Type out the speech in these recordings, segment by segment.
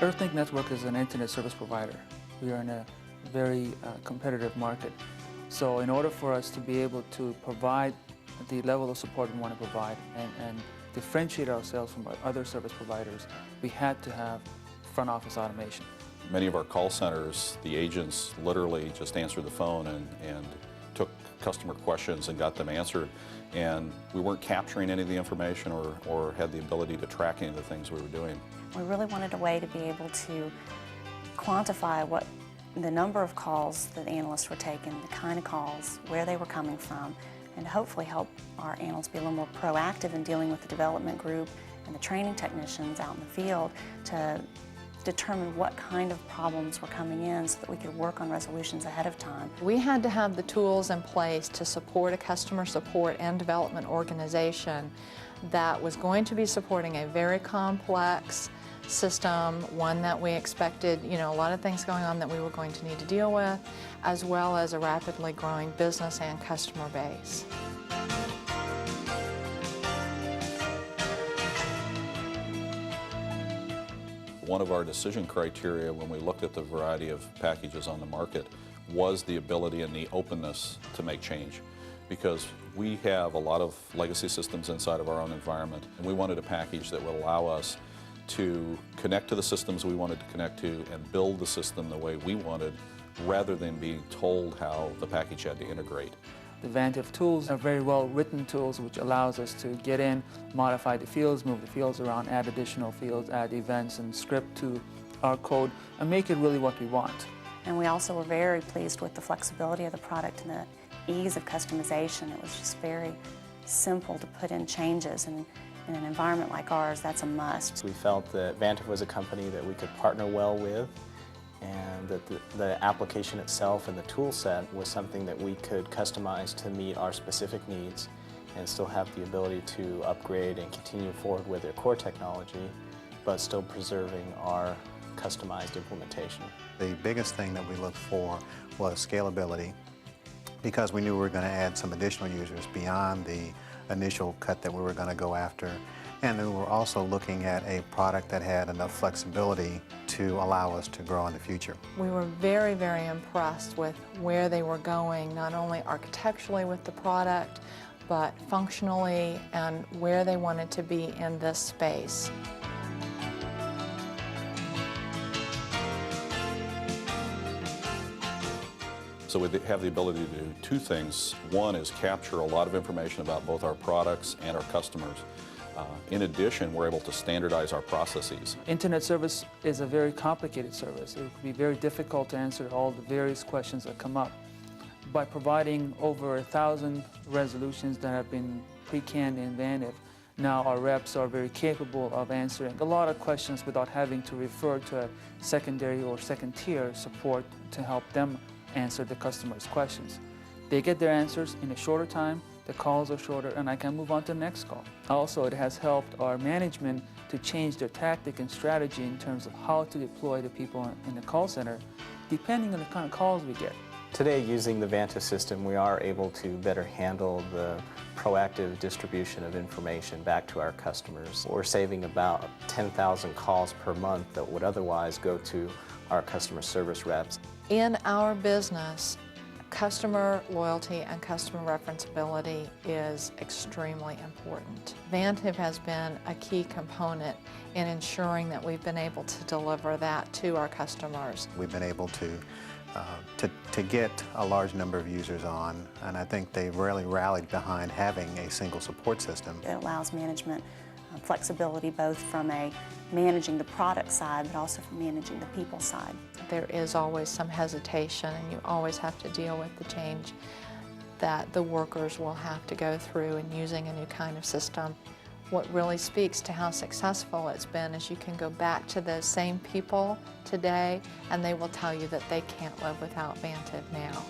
Earthlink Network is an internet service provider. We are in a very competitive market. So in order for us to be able to provide the level of support we want to provide and differentiate ourselves from other service providers, we had to have front office automation. Many of our call centers, the agents literally just answered the phone and took customer questions and got them answered. And we weren't capturing any of the information or had the ability to track any of the things we were doing. We really wanted a way to be able to quantify what the number of calls that analysts were taking, the kind of calls, where they were coming from, and hopefully help our analysts be a little more proactive in dealing with the development group and the training technicians out in the field to determine what kind of problems were coming in so that we could work on resolutions ahead of time. We had to have the tools in place to support a customer support and development organization that was going to be supporting a very complex system, one that we expected, a lot of things going on that we were going to need to deal with, as well as a rapidly growing business and customer base. One of our decision criteria when we looked at the variety of packages on the market was the ability and the openness to make change, because we have a lot of legacy systems inside of our own environment, and we wanted a package that would allow us to connect to the systems we wanted to connect to and build the system the way we wanted, rather than being told how the package had to integrate. The Vantive tools are very well written tools which allows us to get in, modify the fields, move the fields around, add additional fields, add events and script to our code, and make it really what we want. And we also were very pleased with the flexibility of the product and the ease of customization. It was just very simple to put in changes, and in an environment like ours, that's a must. We felt that Vantive was a company that we could partner well with, and that the application itself and the tool set was something that we could customize to meet our specific needs and still have the ability to upgrade and continue forward with their core technology, but still preserving our customized implementation. The biggest thing that we looked for was scalability, because we knew we were going to add some additional users beyond the initial cut that we were going to go after. And then we were also looking at a product that had enough flexibility to allow us to grow in the future. We were very, very impressed with where they were going, not only architecturally with the product, but functionally and where they wanted to be in this space. So we have the ability to do two things. One is capture a lot of information about both our products and our customers. In addition, we're able to standardize our processes. Internet service is a very complicated service. It can be very difficult to answer all the various questions that come up. By providing over 1,000 resolutions that have been pre-canned in Vantive, now our reps are very capable of answering a lot of questions without having to refer to a secondary or second-tier support to help them answer the customer's questions. They get their answers in a shorter time, the calls are shorter, and I can move on to the next call. Also, it has helped our management to change their tactic and strategy in terms of how to deploy the people in the call center, depending on the kind of calls we get. Today, using the Vantive system, we are able to better handle the proactive distribution of information back to our customers. We're saving about 10,000 calls per month that would otherwise go to our customer service reps. In our business, customer loyalty and customer referenceability is extremely important. Vantive has been a key component in ensuring that we've been able to deliver that to our customers. We've been able to get a large number of users on, and I think they've really rallied behind having a single support system. It allows management flexibility both from managing the product side, but also from managing the people side. There is always some hesitation, and you always have to deal with the change that the workers will have to go through in using a new kind of system. What really speaks to how successful it's been is you can go back to those same people today and they will tell you that they can't live without Vantive now.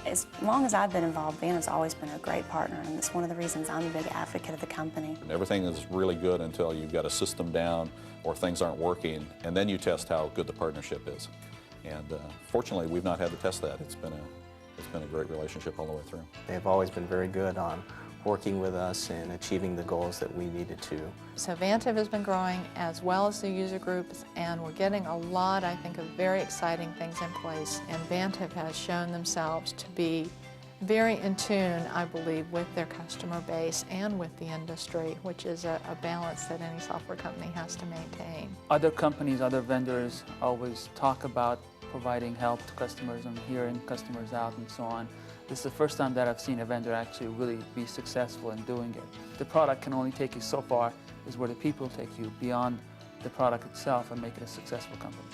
As long as I've been involved, Vantive's always been a great partner, and it's one of the reasons I'm a big advocate of the company. Everything is really good until you've got a system down or things aren't working, and then you test how good the partnership is. And fortunately, we've not had to test that. It's been a great relationship all the way through. They've always been very good on working with us and achieving the goals that we needed to. So Vantive has been growing as well as the user groups, and we're getting a lot, I think, of very exciting things in place. And Vantive has shown themselves to be very in tune, I believe, with their customer base and with the industry, which is a balance that any software company has to maintain. Other companies, other vendors always talk about providing help to customers and hearing customers out and so on. This is the first time that I've seen a vendor actually really be successful in doing it. The product can only take you so far, is where the people take you beyond the product itself and make it a successful company.